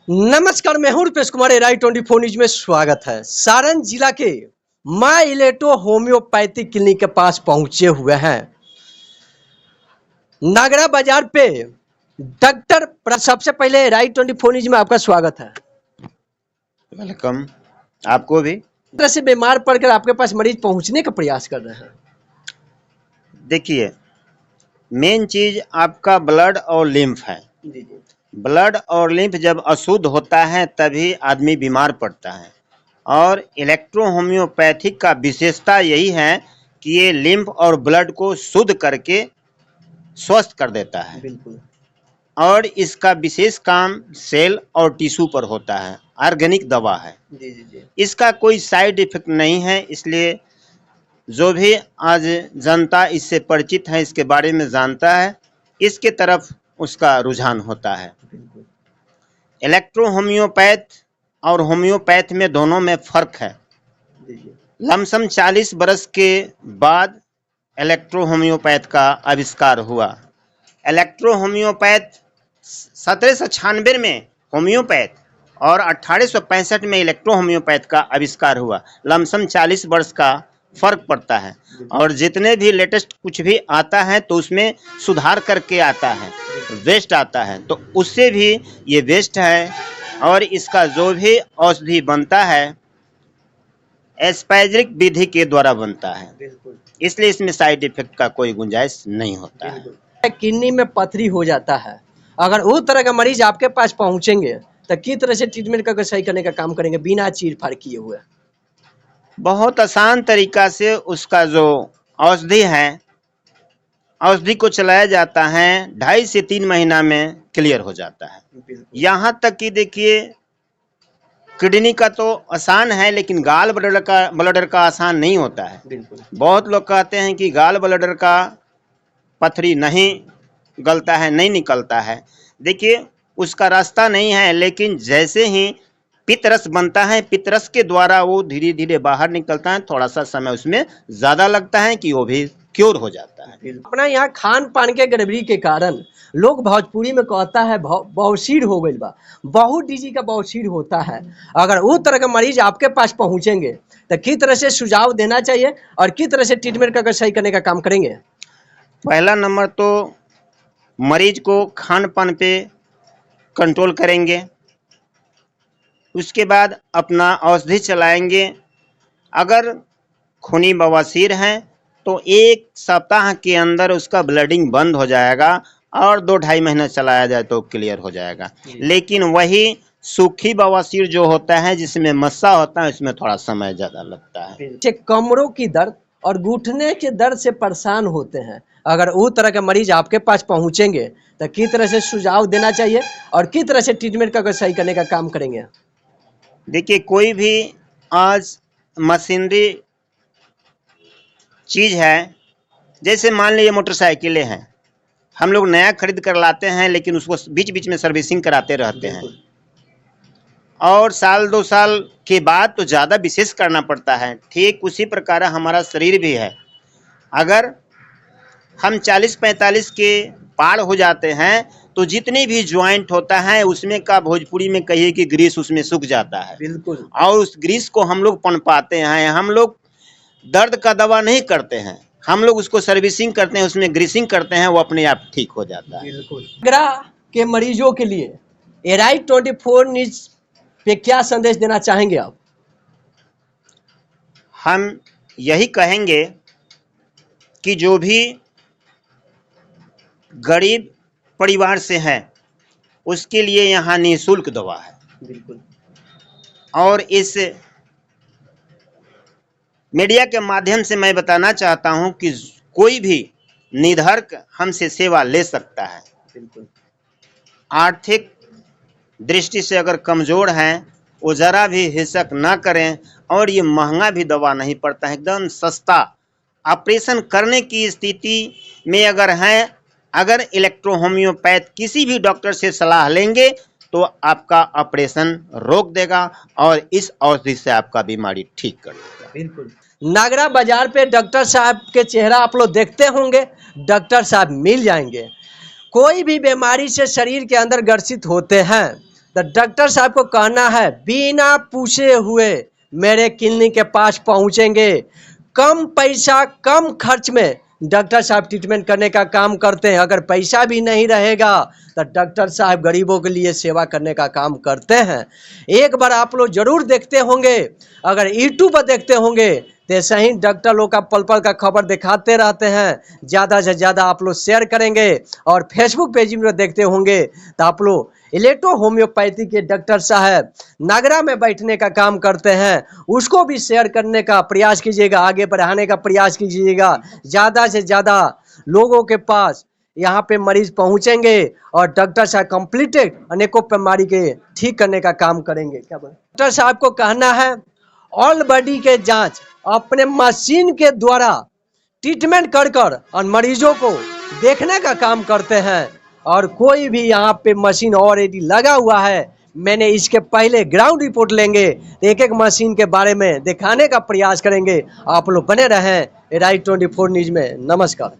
नमस्कार, मैं हूं रुपेश कुमार। एराई 24 न्यूज में स्वागत है। सारण जिला के माँ इलेटो होम्योपैथिक क्लिनिक के पास पहुंचे हुए हैं। नागरा बाजार पे सबसे पहले एराई 24 न्यूज में आपका स्वागत है। वेलकम। आपको भी। तरह से बीमार पड़कर आपके पास मरीज पहुंचने का प्रयास कर रहे हैं। देखिए, मेन चीज आपका ब्लड और लिम्फ है। ब्लड और लिम्फ जब अशुद्ध होता है तभी आदमी बीमार पड़ता है। और इलेक्ट्रो होम्योपैथिक का विशेषता यही है कि ये लिम्फ और ब्लड को शुद्ध करके स्वस्थ कर देता है। बिल्कुल। और इसका विशेष काम सेल और टिश्यू पर होता है। ऑर्गेनिक दवा है। इसका कोई साइड इफेक्ट नहीं है, इसलिए जो भी आज जनता इससे परिचित है, इसके बारे में जानता है, इसके तरफ उसका रुझान होता है। इलेक्ट्रो होम्योपैथ और होम्योपैथ में दोनों में फर्क है। लमसम 40 बरस के बाद इलेक्ट्रो होम्योपैथ का आविष्कार हुआ। इलेक्ट्रो होम्योपैथ 1796 में होम्योपैथ और 1865 में इलेक्ट्रो होम्योपैथ का आविष्कार हुआ। लमसम 40 वर्ष का फर्क पड़ता है। और जितने भी लेटेस्ट कुछ भी आता है तो उसमें सुधार करके आता है, वेस्ट आता है, तो उससे भी ये वेस्ट है। और इसका जो भी औषधि बनता है एस्पैजिक विधि के द्वारा बनता है, इसलिए इसमें साइड इफेक्ट का कोई गुंजाइश नहीं होता है। किडनी में पथरी हो जाता है, अगर उस तरह का मरीज आपके पास पहुंचेंगे तो किस तरह से ट्रीटमेंट करके सही करने का काम करेंगे बिना चीर फाड़ किए हुए? बहुत आसान तरीका से उसका जो औषधि है, औषधि को चलाया जाता है, 2.5 से 3 महीना में क्लियर हो जाता है। यहाँ तक कि देखिए, किडनी का तो आसान है, लेकिन गाल ब्लडर का आसान नहीं होता है। बहुत लोग कहते हैं कि गाल ब्लडर का पथरी नहीं गलता है, नहीं निकलता है। देखिए, उसका रास्ता नहीं है, लेकिन जैसे ही पित्तरस बनता है, पित्तरस के द्वारा वो धीरे धीरे बाहर निकलता है। थोड़ा सा समय उसमें ज़्यादा लगता है कि वो भी क्योर हो जाता है। अपना यहाँ खान पान के गड़बड़ी के कारण लोग भोजपुरी में कहता है बवासीर हो गई बा, बहुत डीजी का बवासीर होता है। अगर उस तरह के मरीज आपके पास पहुँचेंगे तो किस तरह से सुझाव देना चाहिए और किस तरह से ट्रीटमेंट करके सही करने का काम करेंगे? पहला नंबर तो मरीज को खान पान पे कंट्रोल करेंगे। उसके बाद अपना औषधि चलाएंगे। अगर खूनी बवासीर है तो 1 सप्ताह के अंदर उसका ब्लडिंग बंद हो जाएगा और 2-2.5 महीना चलाया जाए तो क्लियर हो जाएगा। लेकिन वही सूखी बवासीर जो होता है, जिसमें मस्सा होता है, उसमें थोड़ा समय ज़्यादा लगता है। कमरों की दर्द और घुटने के दर्द से परेशान होते हैं, अगर वो तरह के मरीज आपके पास पहुंचेंगे तो किस तरह से सुझाव देना चाहिए और किस तरह से ट्रीटमेंट करके सही करने का काम करेंगे? देखिए, कोई भी आज मशीनरी चीज़ है, जैसे मान लीजिए मोटरसाइकिलें हैं, हम लोग नया खरीद कर लाते हैं, लेकिन उसको बीच बीच में सर्विसिंग कराते रहते हैं। और साल 2 साल के बाद तो ज़्यादा विशेष करना पड़ता है। ठीक उसी प्रकार हमारा शरीर भी है। अगर हम 40-45 के पार हो जाते हैं तो जितने भी ज्वाइंट होता है उसमें का भोजपुरी में कहिए कि ग्रीस उसमें सूख जाता है। बिल्कुल। और उस ग्रीस को हम लोग पनपाते हैं। हम लोग दर्द का दवा नहीं करते हैं, हम लोग उसको सर्विसिंग करते हैं, उसमें ग्रीसिंग करते हैं, वो अपने आप ठीक हो जाता है। बिल्कुल। नागरा के मरीजों के लिए एराई 24 न्यूज पे क्या संदेश देना चाहेंगे आप? हम यही कहेंगे कि जो भी गरीब परिवार से है उसके लिए यहाँ निःशुल्क दवा है। बिल्कुल। और इस मीडिया के माध्यम से मैं बताना चाहता हूं कि कोई भी निर्धर्क हमसे सेवा ले सकता है। बिल्कुल। आर्थिक दृष्टि से अगर कमज़ोर हैं वो ज़रा भी हिचक ना करें। और ये महंगा भी दवा नहीं पड़ता है, एकदम सस्ता। ऑपरेशन करने की स्थिति में अगर हैं, अगर इलेक्ट्रो होम्योपैथ किसी भी डॉक्टर से सलाह लेंगे तो आपका ऑपरेशन रोक देगा और इस औषधि से आपका बीमारी ठीक कर देगा। बिल्कुल। नागरा बाजार पे डॉक्टर साहब के चेहरा आप लोग देखते होंगे, डॉक्टर साहब मिल जाएंगे। कोई भी बीमारी से शरीर के अंदर ग्रसित होते हैं तो डॉक्टर साहब को कहना है बिना पूछे हुए मेरे क्लिनिक के पास पहुंचेंगे। कम पैसा कम खर्च में डॉक्टर साहब ट्रीटमेंट करने का काम करते हैं। अगर पैसा भी नहीं रहेगा तो डॉक्टर साहब गरीबों के लिए सेवा करने का काम करते हैं। एक बार आप लोग जरूर देखते होंगे, अगर यूट्यूब पर देखते होंगे तो ऐसा ही डॉक्टर लोग का पल पल का खबर दिखाते रहते हैं। ज़्यादा से ज़्यादा आप लोग शेयर करेंगे और फेसबुक पेज में देखते होंगे तो आप लोग इलेक्ट्रो होम्योपैथी के डॉक्टर साहब नागरा में बैठने का काम करते हैं, उसको भी शेयर करने का प्रयास कीजिएगा, आगे बढ़ाने का प्रयास कीजिएगा। ज़्यादा से ज़्यादा लोगों के पास यहाँ पे मरीज पहुँचेंगे और डॉक्टर साहब कंप्लीटेड अनेकों बीमारी के ठीक करने का काम करेंगे। क्या डॉक्टर साहब को कहना है ऑल बॉडी के जांच अपने मशीन के द्वारा ट्रीटमेंट कर कर और मरीजों को देखने का काम करते हैं। और कोई भी यहाँ पे मशीन ऑलरेडी लगा हुआ है, मैंने इसके पहले ग्राउंड रिपोर्ट लेंगे, एक एक मशीन के बारे में दिखाने का प्रयास करेंगे। आप लोग बने रहें राइट 24 न्यूज में। नमस्कार।